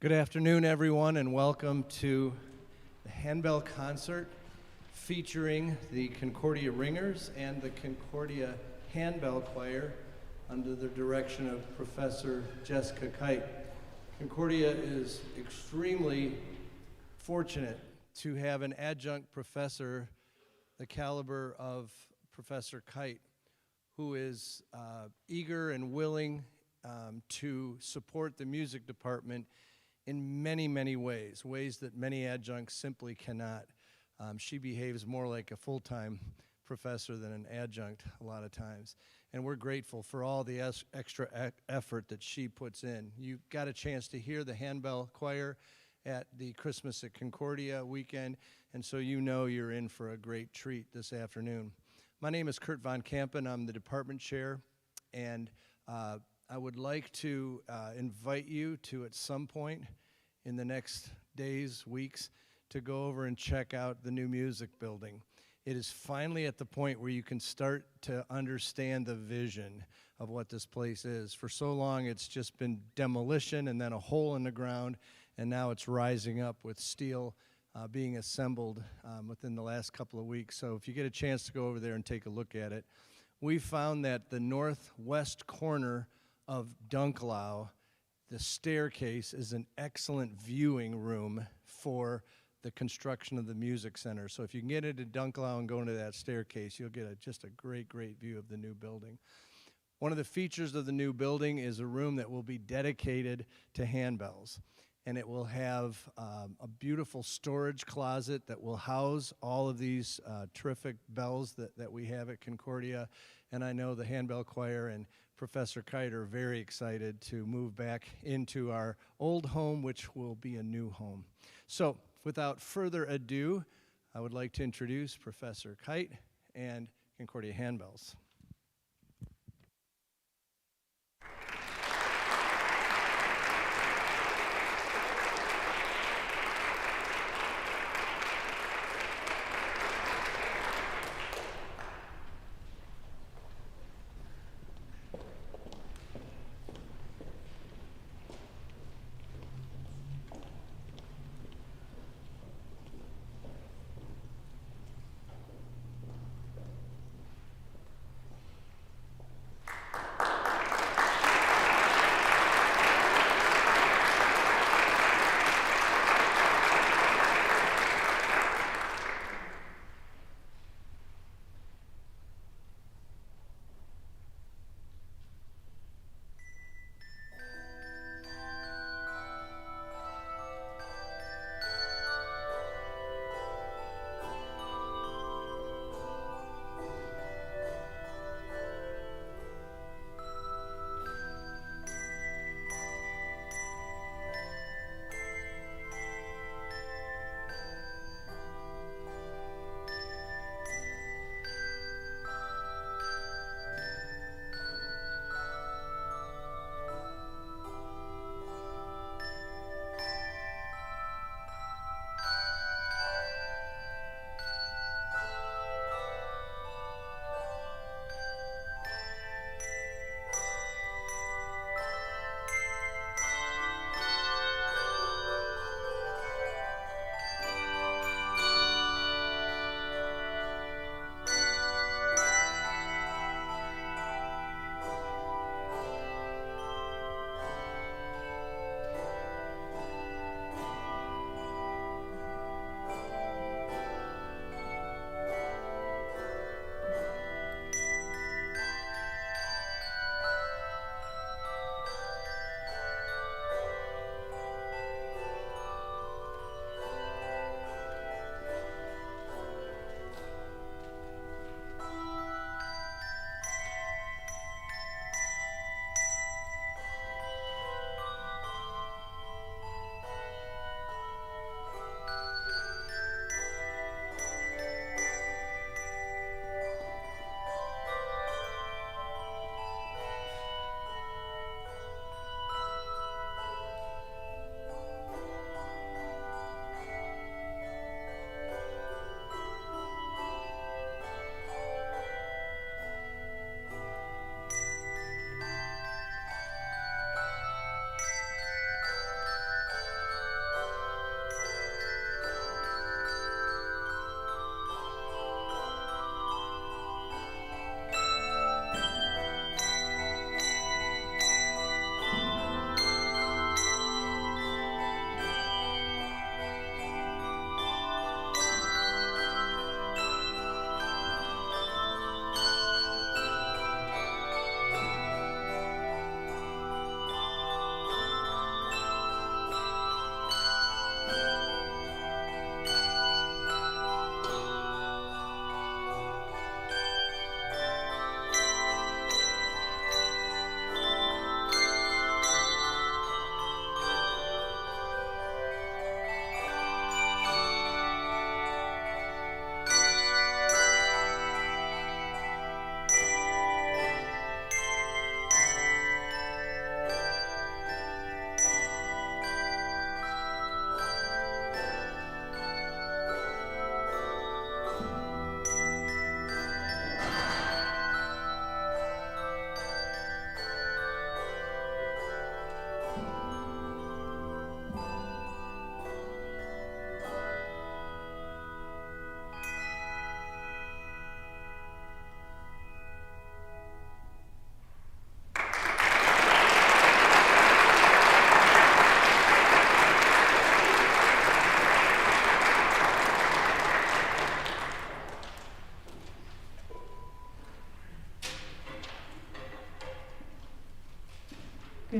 Good afternoon, everyone, and welcome to the Handbell concert featuring the Concordia Ringers and the Concordia Handbell Choir under the direction of Professor Jessica Kite. Concordia is extremely fortunate to have an adjunct professor the caliber of Professor Kite, who is eager and willing to support the music department in many, many ways that many adjuncts simply cannot. She behaves more like a full-time professor than an adjunct a lot of times. And we're grateful for all the extra effort that she puts in. You got a chance to hear the Handbell Choir at the Christmas at Concordia weekend, and so you know you're in for a great treat this afternoon. My name is Kurt Von Kampen. I'm the department chair, and I would like to invite you to, at some point in the next days, weeks, to go over and check out the new music building. It is finally at the point where you can start to understand the vision of what this place is. For so long, it's just been demolition and then a hole in the ground, and now it's rising up with steel being assembled within the last couple of weeks. So if you get a chance to go over there and take a look at it, we found that the northwest corner of Dunklau, the staircase is an excellent viewing room for the construction of the music center. So if you can get into Dunklau and go into that staircase, you'll get just a great, great view of the new building. One of the features of the new building is a room that will be dedicated to handbells. And it will have a beautiful storage closet that will house all of these terrific bells that we have at Concordia. And I know the Handbell Choir and Professor Kite are very excited to move back into our old home, which will be a new home. So without further ado, I would like to introduce Professor Kite and Concordia Handbells.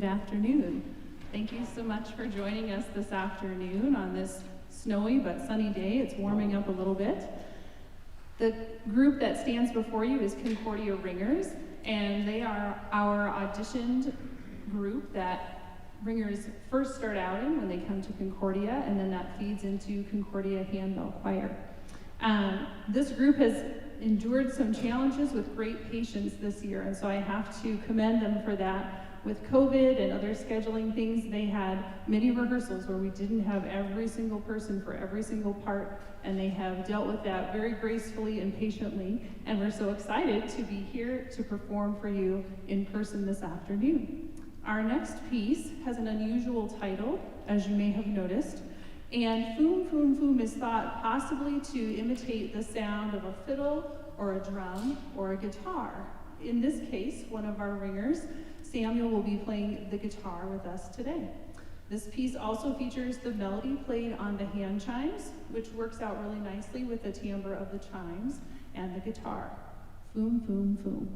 good afternoon. Thank you so much for joining us this afternoon on this snowy but sunny day. It's warming up a little bit. The group that stands before you is Concordia Ringers, and they are our auditioned group that ringers first start out in when they come to Concordia, and then that feeds into Concordia Handbell Choir. This group has endured some challenges with great patience this year, and so I have to commend them for that. With COVID and other scheduling things, they had many rehearsals where we didn't have every single person for every single part, and they have dealt with that very gracefully and patiently, and we're so excited to be here to perform for you in person this afternoon. Our next piece has an unusual title, as you may have noticed, and Foom Foom Foom is thought possibly to imitate the sound of a fiddle or a drum or a guitar. In this case, one of our ringers, Samuel, will be playing the guitar with us today. This piece also features the melody played on the hand chimes, which works out really nicely with the timbre of the chimes and the guitar. Foom Foom Foom.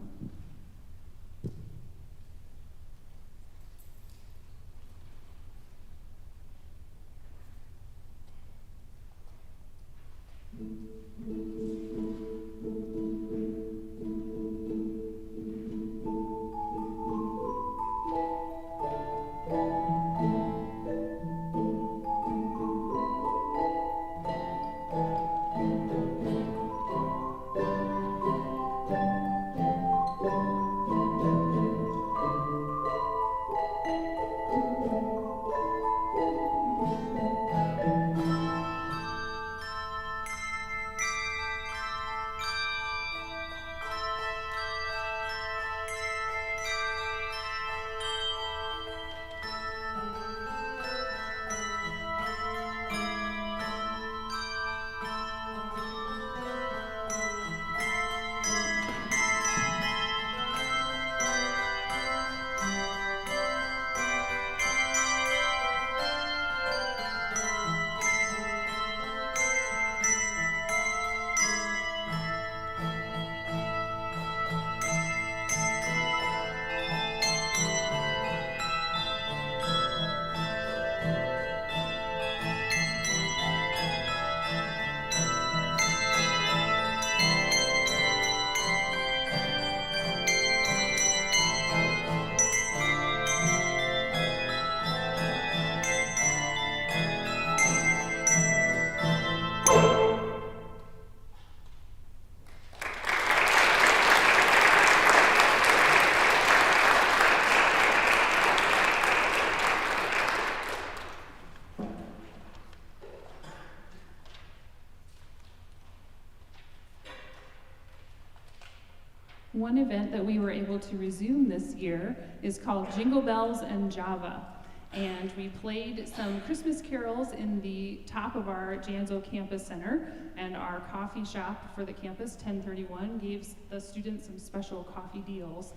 One event that we were able to resume this year is called Jingle Bells and Java. And we played some Christmas carols in the top of our Janzo Campus Center, and our coffee shop for the campus, 1031, gave the students some special coffee deals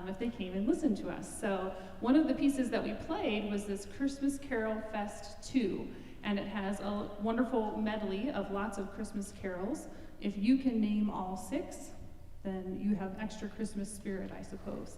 if they came and listened to us. So one of the pieces that we played was this Christmas Carol Fest 2, and it has a wonderful medley of lots of Christmas carols. If you can name all 6, then you have extra Christmas spirit, I suppose.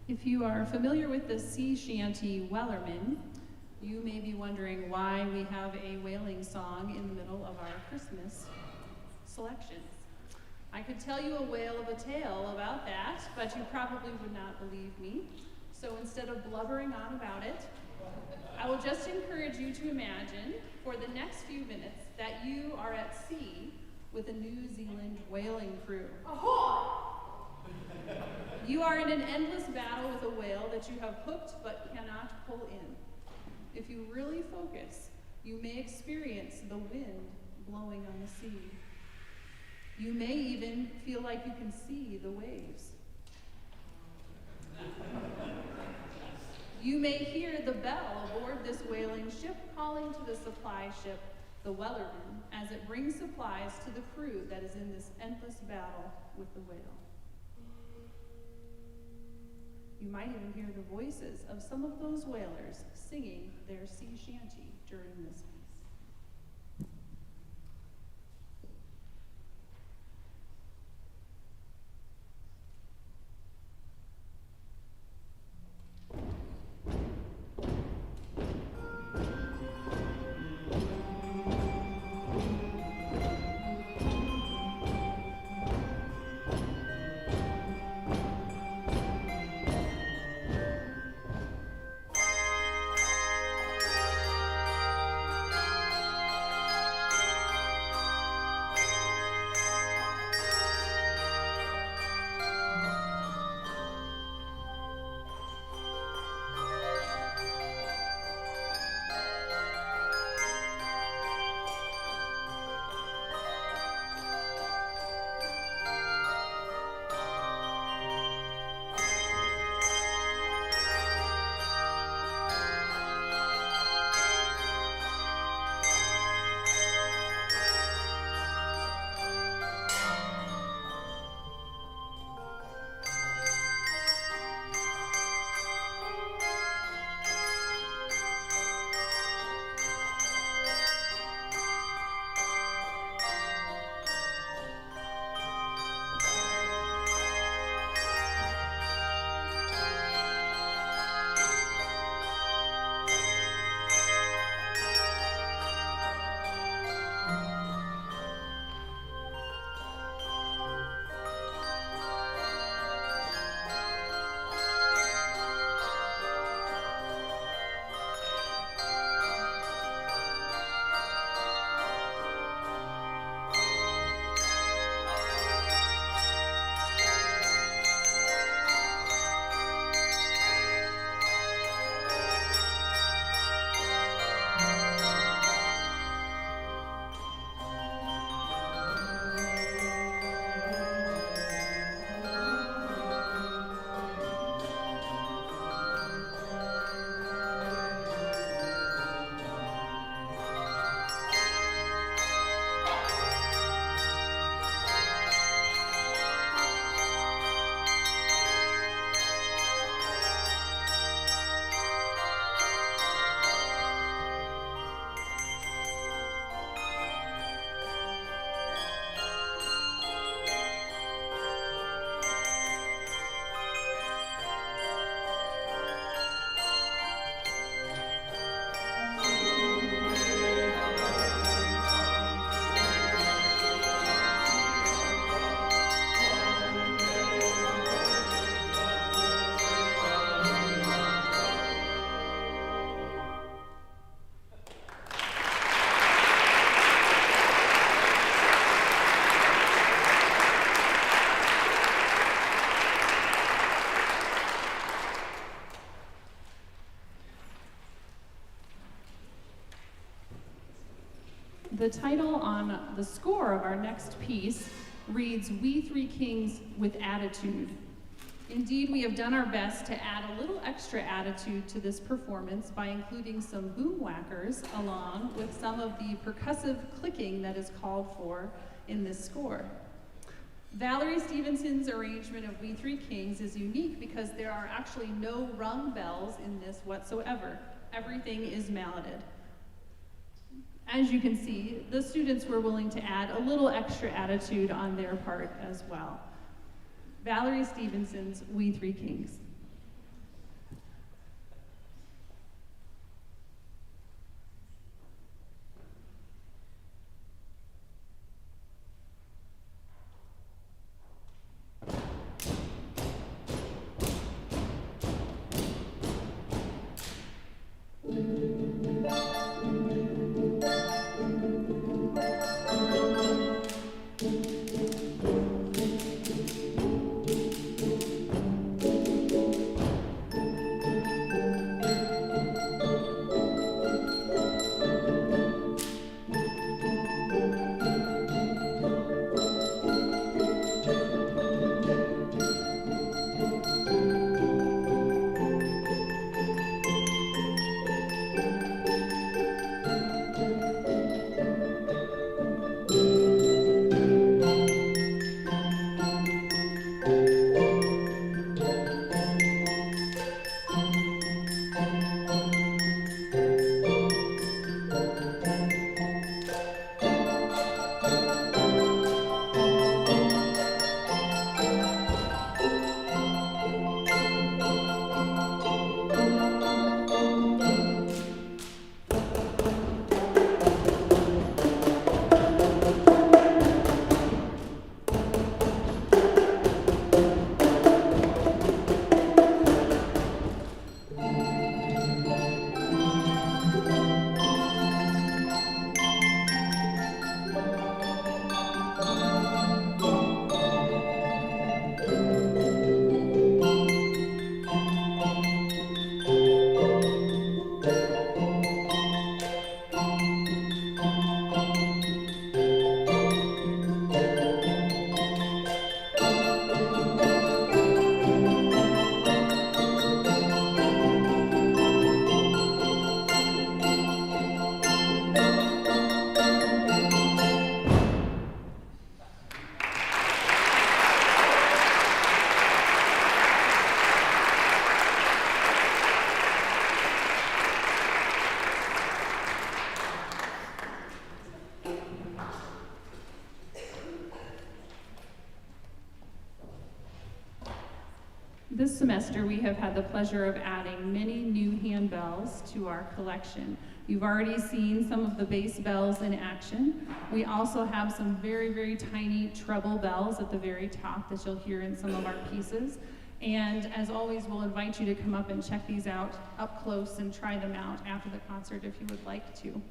If you are familiar with the sea shanty Wellerman, you may be wondering why we have a wailing song in the middle of our Christmas selections. I could tell you a whale of a tale about that, but you probably would not believe me. So instead of blubbering on about it, I will just encourage you to imagine for the next few minutes that you are at sea with a New Zealand whaling crew. Ahoy! You are in an endless battle with a whale that you have hooked but cannot pull in. If you really focus, you may experience the wind blowing on the sea. You may even feel like you can see the waves. You may hear the bell aboard this whaling ship calling to the supply ship, the Wellerman, as it brings supplies to the crew that is in this endless battle with the whale. You might even hear the voices of some of those whalers singing their sea shanty during this piece. The title on the score of our next piece reads, "We Three Kings with Attitude." Indeed, we have done our best to add a little extra attitude to this performance by including some boom whackers along with some of the percussive clicking that is called for in this score. Valerie Stevenson's arrangement of We Three Kings is unique because there are actually no rung bells in this whatsoever. Everything is malleted. As you can see, the students were willing to add a little extra attitude on their part as well. Valerie Stevenson's We Three Kings. This semester, we have had the pleasure of adding many new handbells to our collection. You've already seen some of the bass bells in action. We also have some very, very tiny treble bells at the very top that you'll hear in some of our pieces. And as always, we'll invite you to come up and check these out up close and try them out after the concert if you would like to.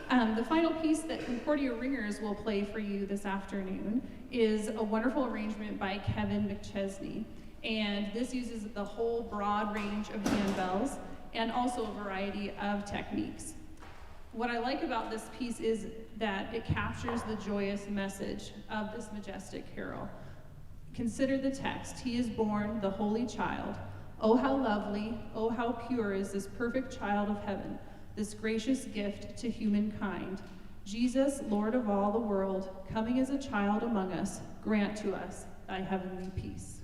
The final piece that Concordia Ringers will play for you this afternoon is a wonderful arrangement by Kevin McChesney. And this uses the whole broad range of handbells and also a variety of techniques. What I like about this piece is that it captures the joyous message of this majestic carol. Consider the text. He is born, the holy child. Oh, how lovely, oh, how pure is this perfect child of heaven, this gracious gift to humankind. Jesus, Lord of all the world, coming as a child among us, grant to us thy heavenly peace.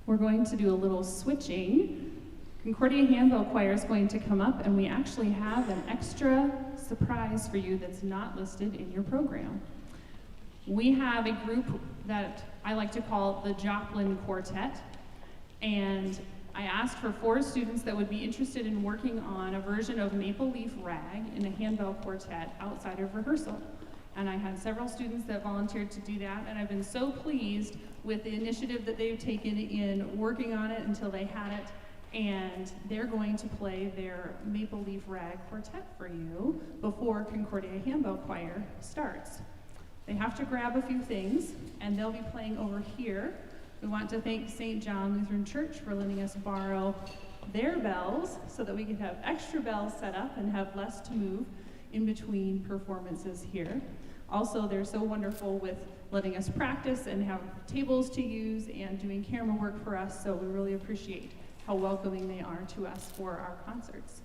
we're going to do a little switching. Concordia Handbell Choir is going to come up, and we actually have an extra surprise for you that's not listed in your program. We have a group that I like to call the Joplin Quartet, and I asked for 4 students that would be interested in working on a version of Maple Leaf Rag in a handbell quartet outside of rehearsal. And I had several students that volunteered to do that, and I've been so pleased with the initiative that they've taken in working on it until they had it. And they're going to play their Maple Leaf Rag quartet for you before Concordia Handbell Choir starts. They have to grab a few things, and they'll be playing over here. We want to thank St. John Lutheran Church for letting us borrow their bells so that we can have extra bells set up and have less to move in between performances here. Also, they're so wonderful with letting us practice and have tables to use and doing camera work for us, so we really appreciate how welcoming they are to us for our concerts.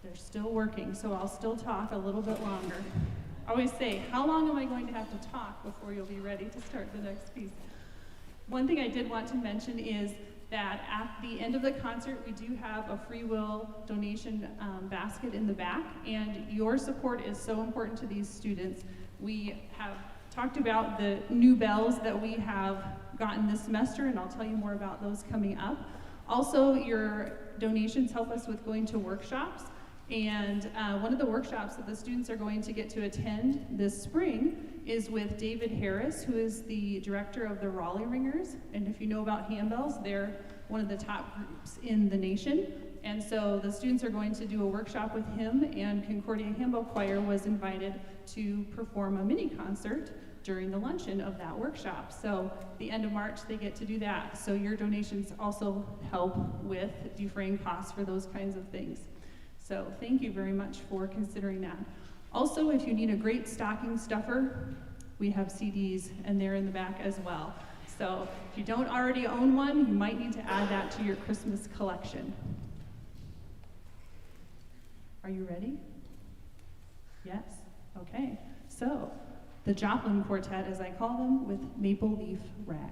They're still working, so I'll still talk a little bit longer. I always say, how long am I going to have to talk before you'll be ready to start the next piece? One thing I did want to mention is that at the end of the concert, we do have a free will donation basket in the back, and your support is so important to these students. We have talked about the new bells that we have gotten this semester, and I'll tell you more about those coming up. Also, your donations help us with going to workshops, and one of the workshops that the students are going to get to attend this spring is with David Harris, who is the director of the Raleigh Ringers, and if you know about handbells, they're one of the top groups in the nation. And so the students are going to do a workshop with him, and Concordia Handbell Choir was invited to perform a mini concert during the luncheon of that workshop. So the end of March, they get to do that. So your donations also help with defraying costs for those kinds of things. So thank you very much for considering that. Also, if you need a great stocking stuffer, we have CDs, and they're in the back as well. So if you don't already own one, you might need to add that to your Christmas collection. Are you ready? Yes? Okay. So, the Joplin Quartet, as I call them, with Maple Leaf Rag.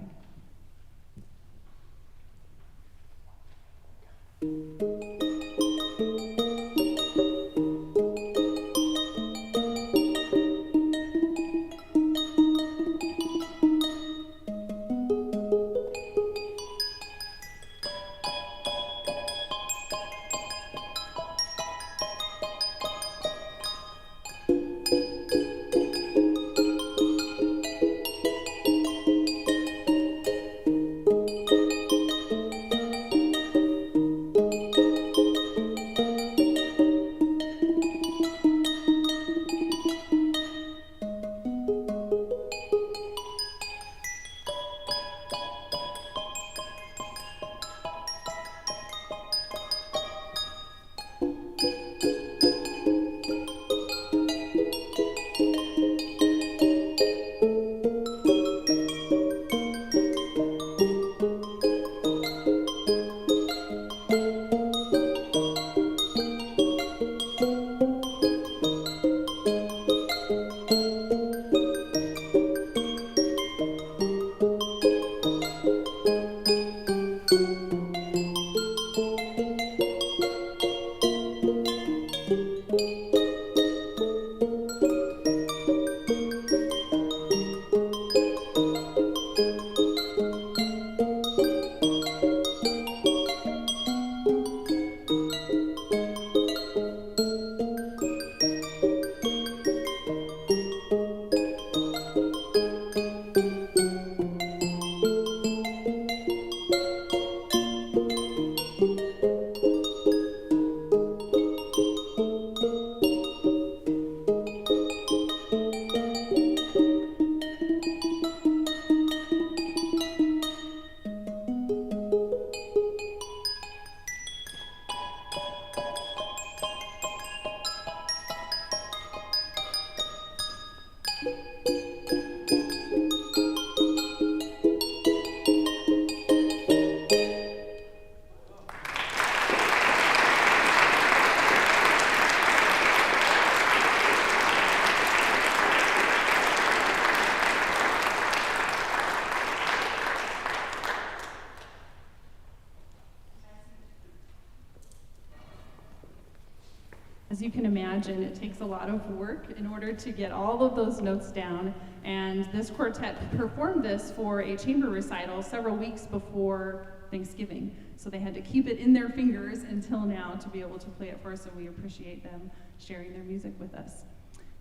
As you can imagine, it takes a lot of work in order to get all of those notes down, and this quartet performed this for a chamber recital several weeks before Thanksgiving. So they had to keep it in their fingers until now to be able to play it for us, and we appreciate them sharing their music with us.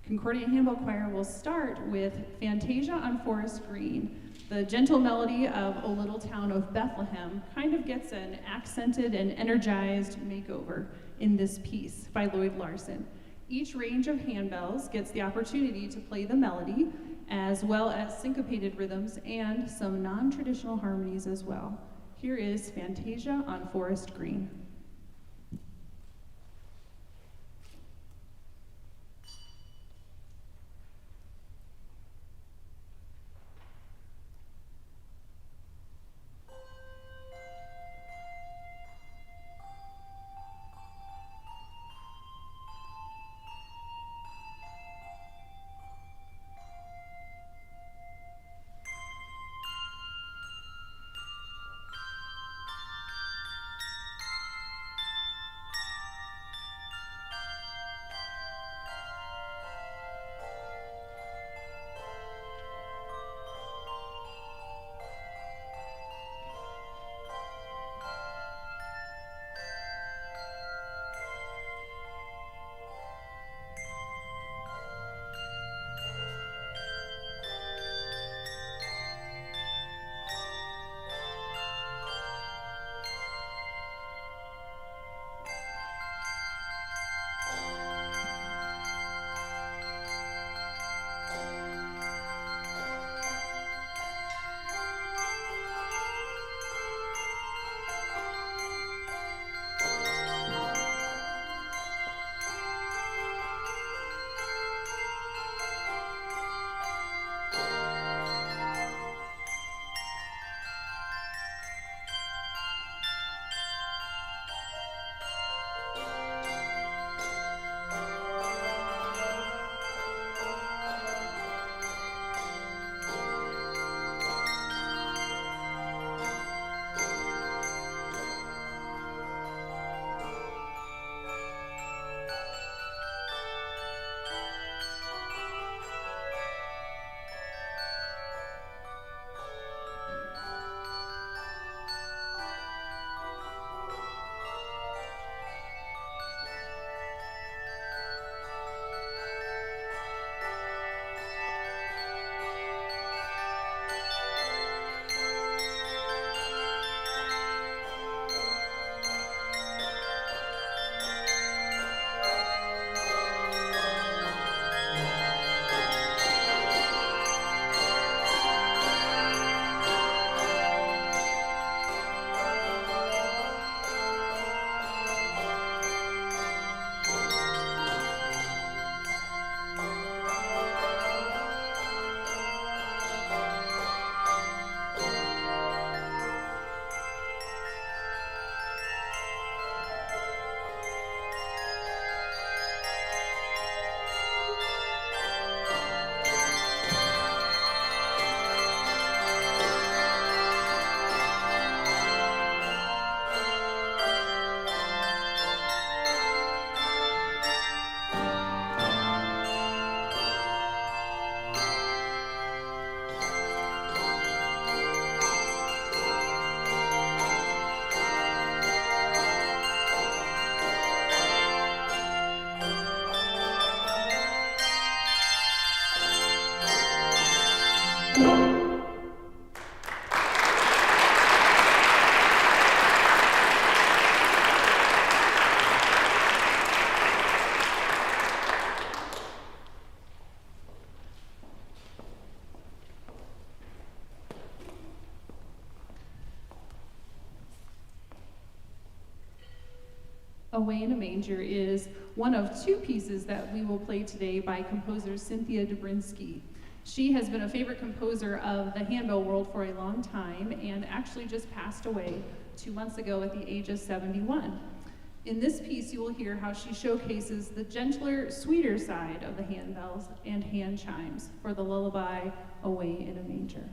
Concordia Handbell Choir will start with Fantasia on Forest Green. The gentle melody of O Little Town of Bethlehem kind of gets an accented and energized makeover in this piece by Lloyd Larson. Each range of handbells gets the opportunity to play the melody, as well as syncopated rhythms and some non-traditional harmonies as well. Here is Fantasia on Forest Green. Away in a Manger is one of two pieces that we will play today by composer Cynthia Dobrinsky. She has been a favorite composer of the handbell world for a long time and actually just passed away 2 months ago at the age of 71. In this piece, you will hear how she showcases the gentler, sweeter side of the handbells and hand chimes for the lullaby Away in a Manger.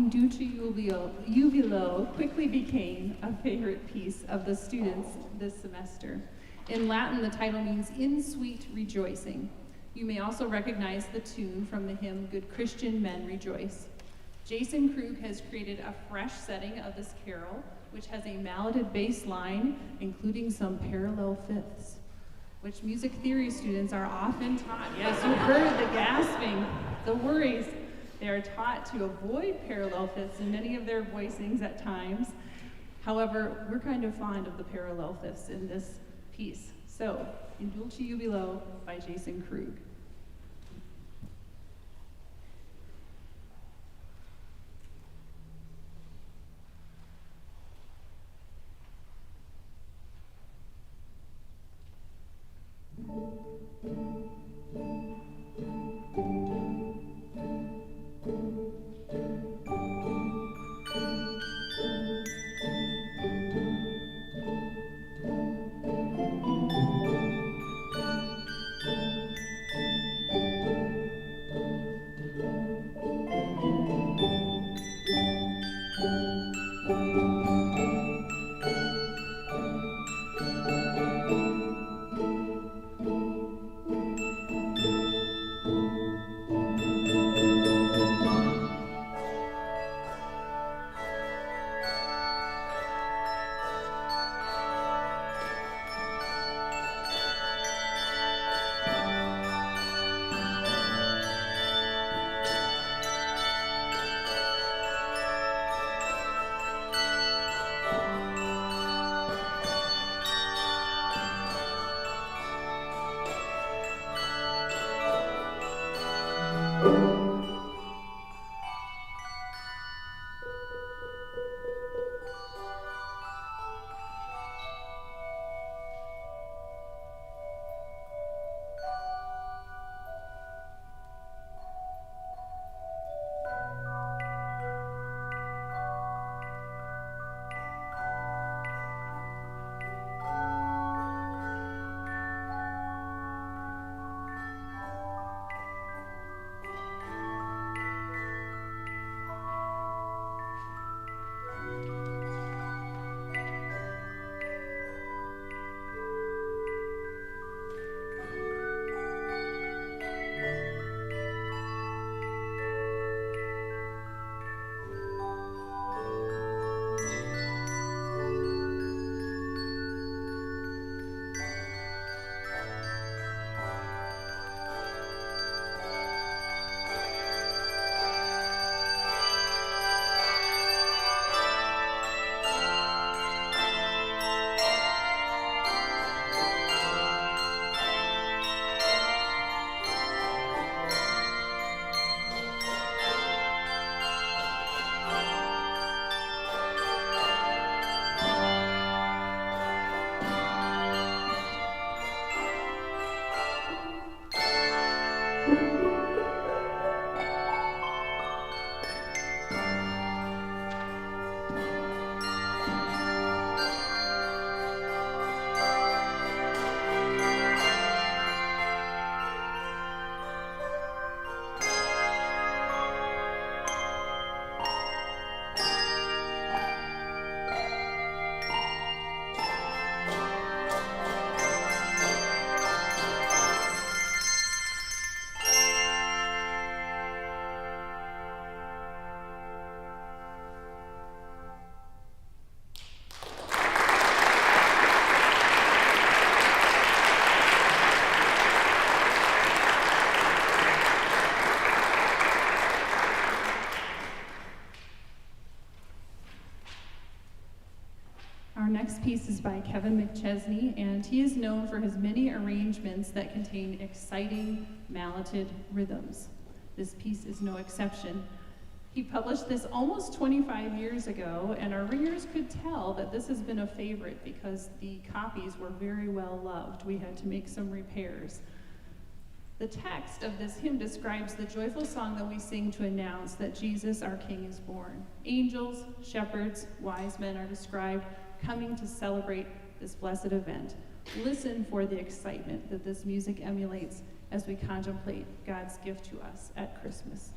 song Dulci Jubilo quickly became a favorite piece of the students this semester. In Latin, the title means "In Sweet Rejoicing." You may also recognize the tune from the hymn Good Christian Men Rejoice. Jason Krug has created a fresh setting of this carol, which has a malleted bass line, including some parallel fifths, which music theory students are often taught. Yes, you heard the gasping, the worries. They are taught to avoid parallel fifths in many of their voicings at times. However, we're kind of fond of the parallel fifths in this piece. So, In Dulci Jubilo by Jason Krug. Our next piece is by Kevin McChesney, and he is known for his many arrangements that contain exciting malleted rhythms. This piece is no exception. He published this almost 25 years ago, and our ringers could tell that this has been a favorite because the copies were very well loved. We had to make some repairs. The text of this hymn describes the joyful song that we sing to announce that Jesus, our King, is born. Angels, shepherds, wise men are described coming to celebrate this blessed event. Listen for the excitement that this music emulates as we contemplate God's gift to us at Christmas.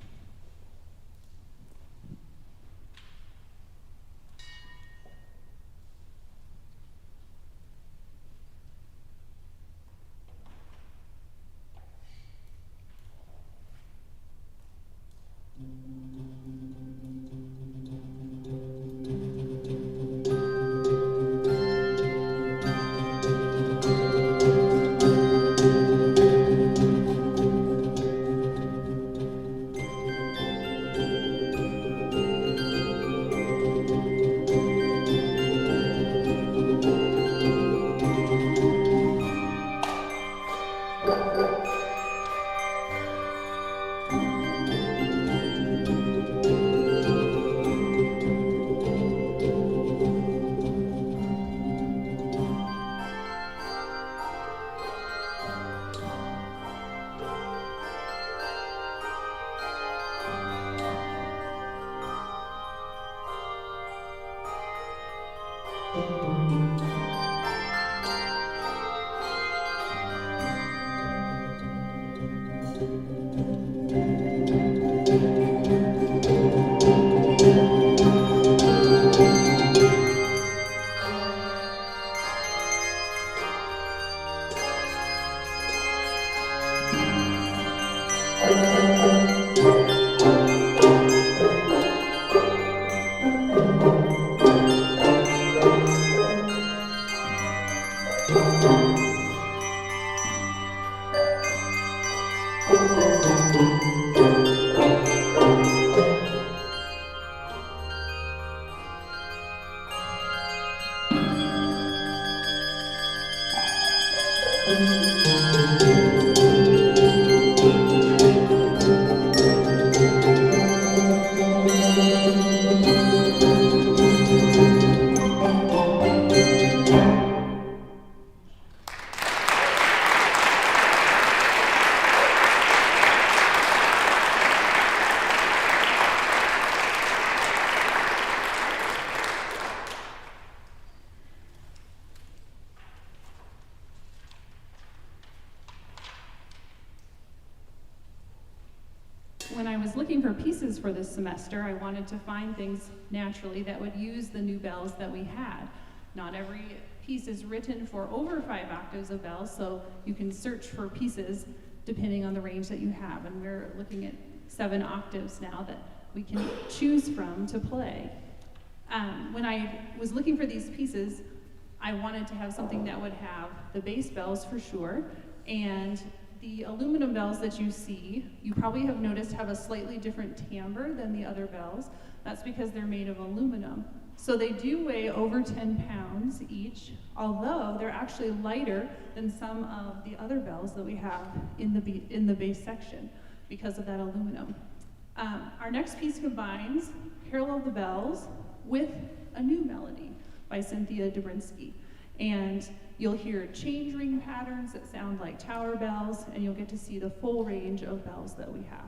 When I was looking for pieces for this semester, I wanted to find things naturally that would use the new bells that we had. Not every piece is written for over 5 octaves of bells, so you can search for pieces depending on the range that you have. And we're looking at 7 octaves now that we can choose from to play. When I was looking for these pieces, I wanted to have something that would have the bass bells for sure, and the aluminum bells that you see, you probably have noticed have a slightly different timbre than the other bells. That's because they're made of aluminum. So they do weigh over 10 pounds each, although they're actually lighter than some of the other bells that we have in the bass section because of that aluminum. Our next piece combines Carol of the Bells with a new melody by Cynthia Dobrinsky. And you'll hear change ring patterns that sound like tower bells, and you'll get to see the full range of bells that we have.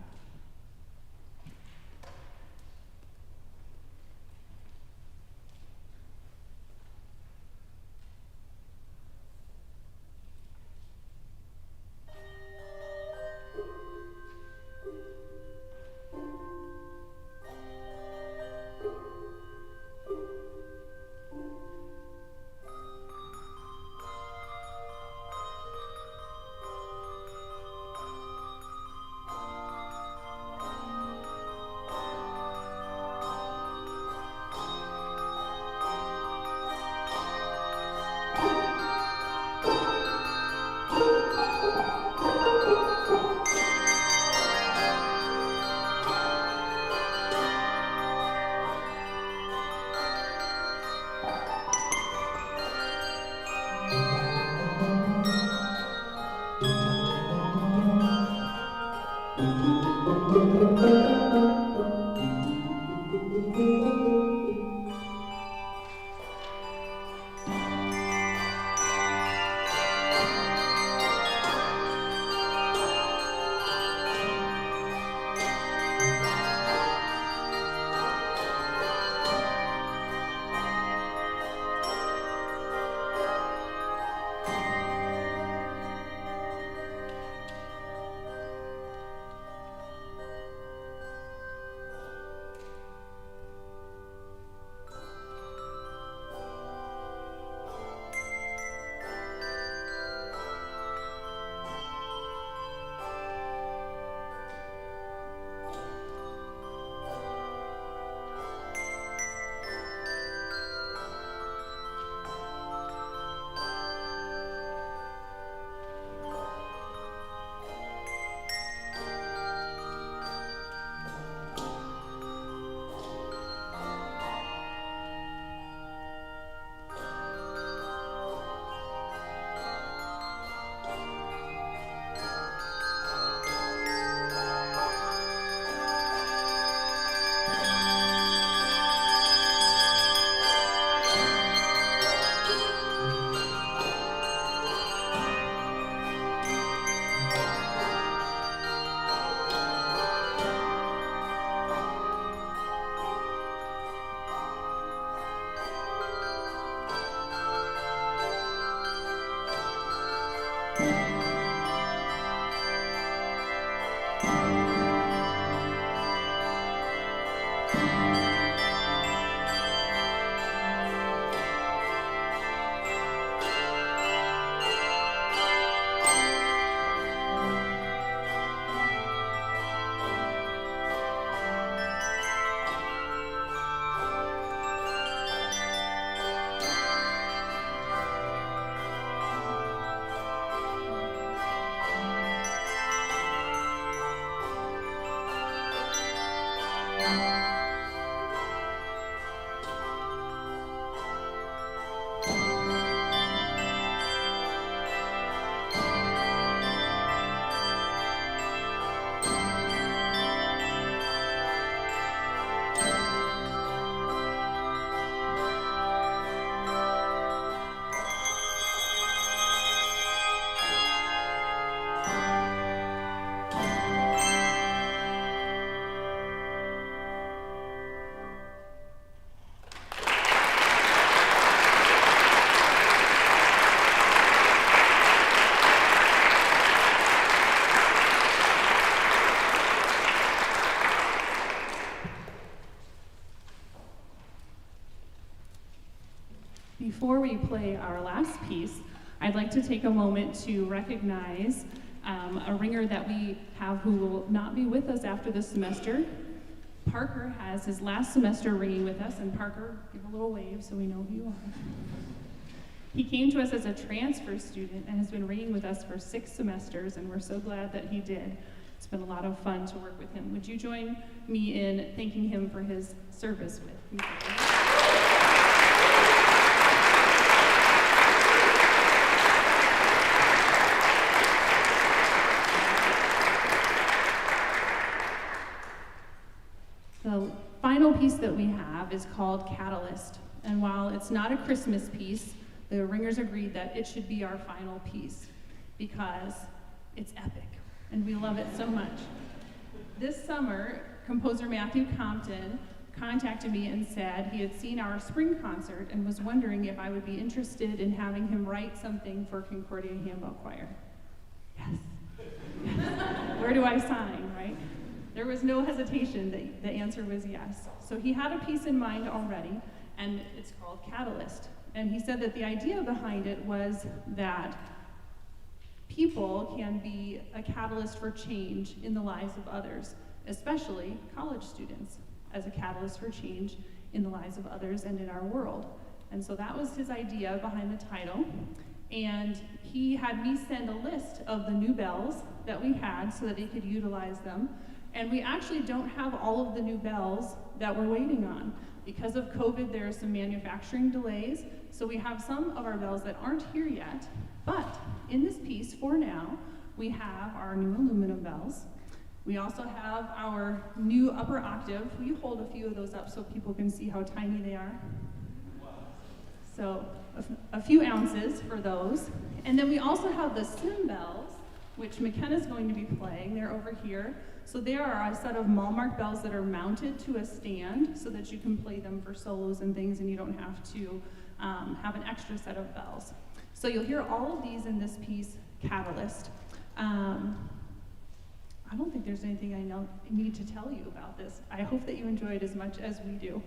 we play our last piece, I'd like to take a moment to recognize a ringer that we have who will not be with us after this semester. Parker has his last semester ringing with us, and Parker, give a little wave so we know who you are. He came to us as a transfer student and has been ringing with us for 6 semesters, and we're so glad that he did. It's been a lot of fun to work with him. Would you join me in thanking him for his service with me? The final piece that we have is called Catalyst, and while it's not a Christmas piece, the ringers agreed that it should be our final piece because it's epic and we love it so much. This summer, composer Matthew Compton contacted me and said he had seen our spring concert and was wondering if I would be interested in having him write something for Concordia Handbell Choir. Yes. Where do I sign, right? There was no hesitation. The answer was yes. So he had a piece in mind already, and it's called Catalyst. And he said that the idea behind it was that people can be a catalyst for change in the lives of others, especially college students, as a catalyst for change in the lives of others and in our world. And so that was his idea behind the title. And he had me send a list of the new bells that we had so that he could utilize them. And we actually don't have all of the new bells that we're waiting on. Because of COVID, there are some manufacturing delays, so we have some of our bells that aren't here yet. But in this piece, for now, we have our new aluminum bells. We also have our new upper octave. Will you hold a few of those up so people can see how tiny they are? So a few ounces for those. And then we also have the cymbals, which McKenna's going to be playing. They're over here. So they are a set of Malmark bells that are mounted to a stand so that you can play them for solos and things and you don't have to have an extra set of bells. So you'll hear all of these in this piece, Catalyst. I don't think there's anything I need to tell you about this. I hope that you enjoy it as much as we do.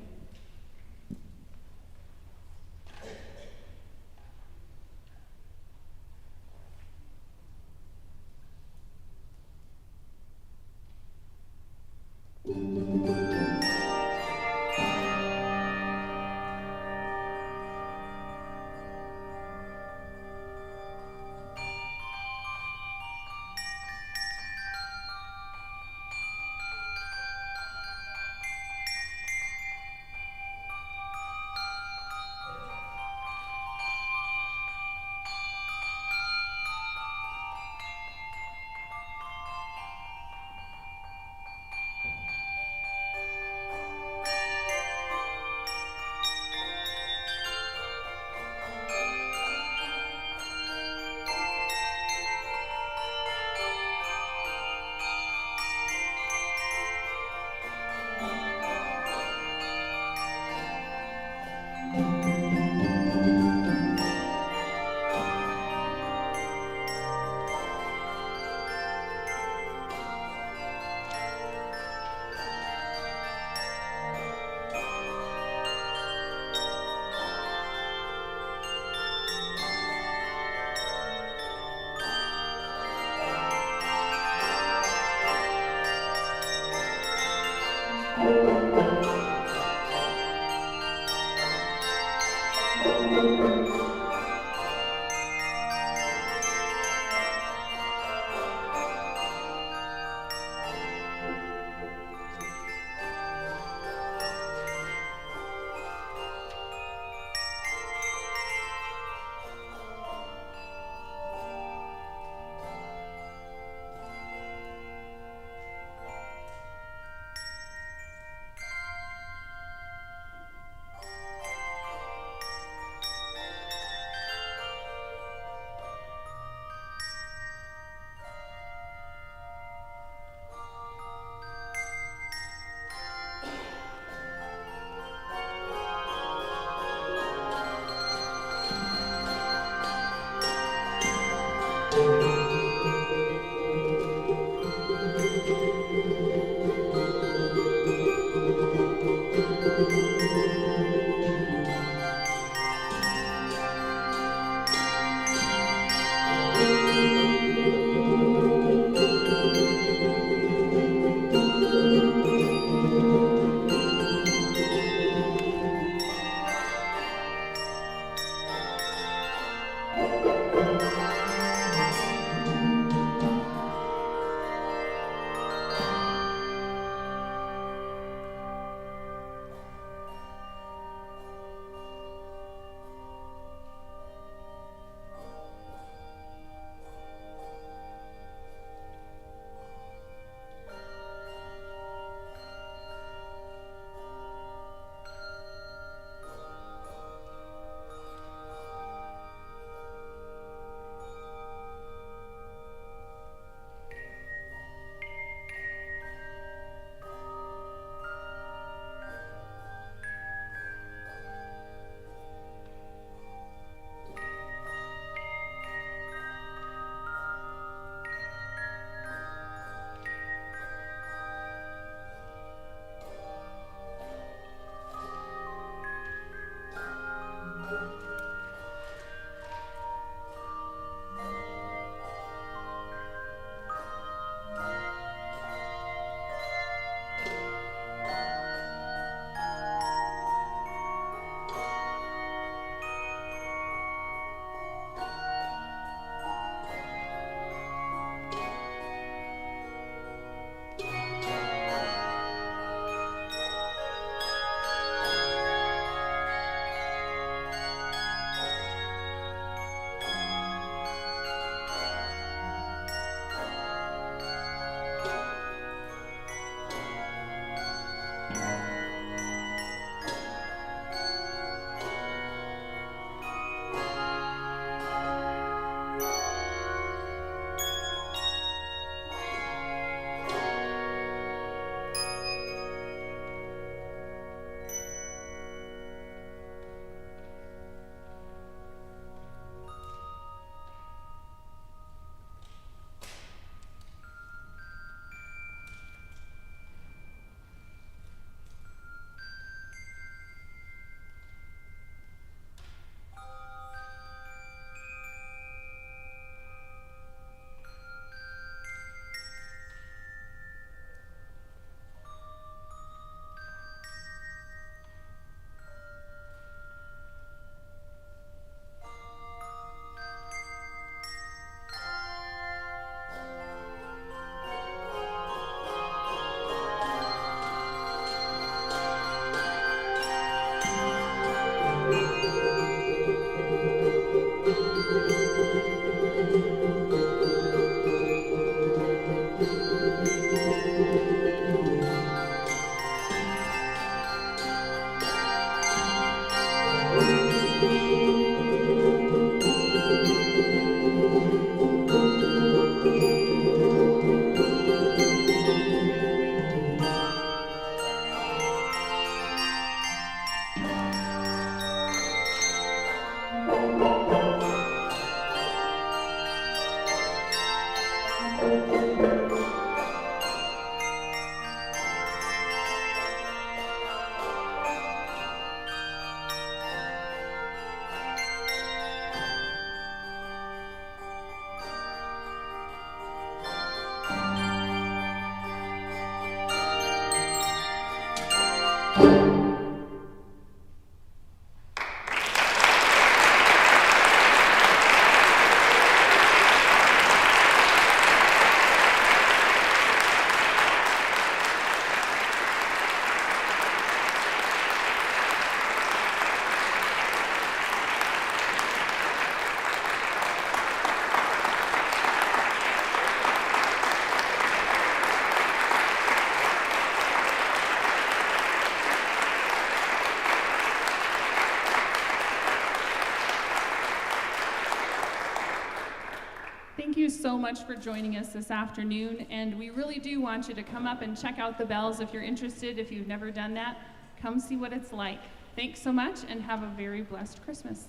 Thank you so much for joining us this afternoon, and we really do want you to come up and check out the bells if you're interested. If you've never done that, come see what it's like. Thanks so much, and have a very blessed Christmas.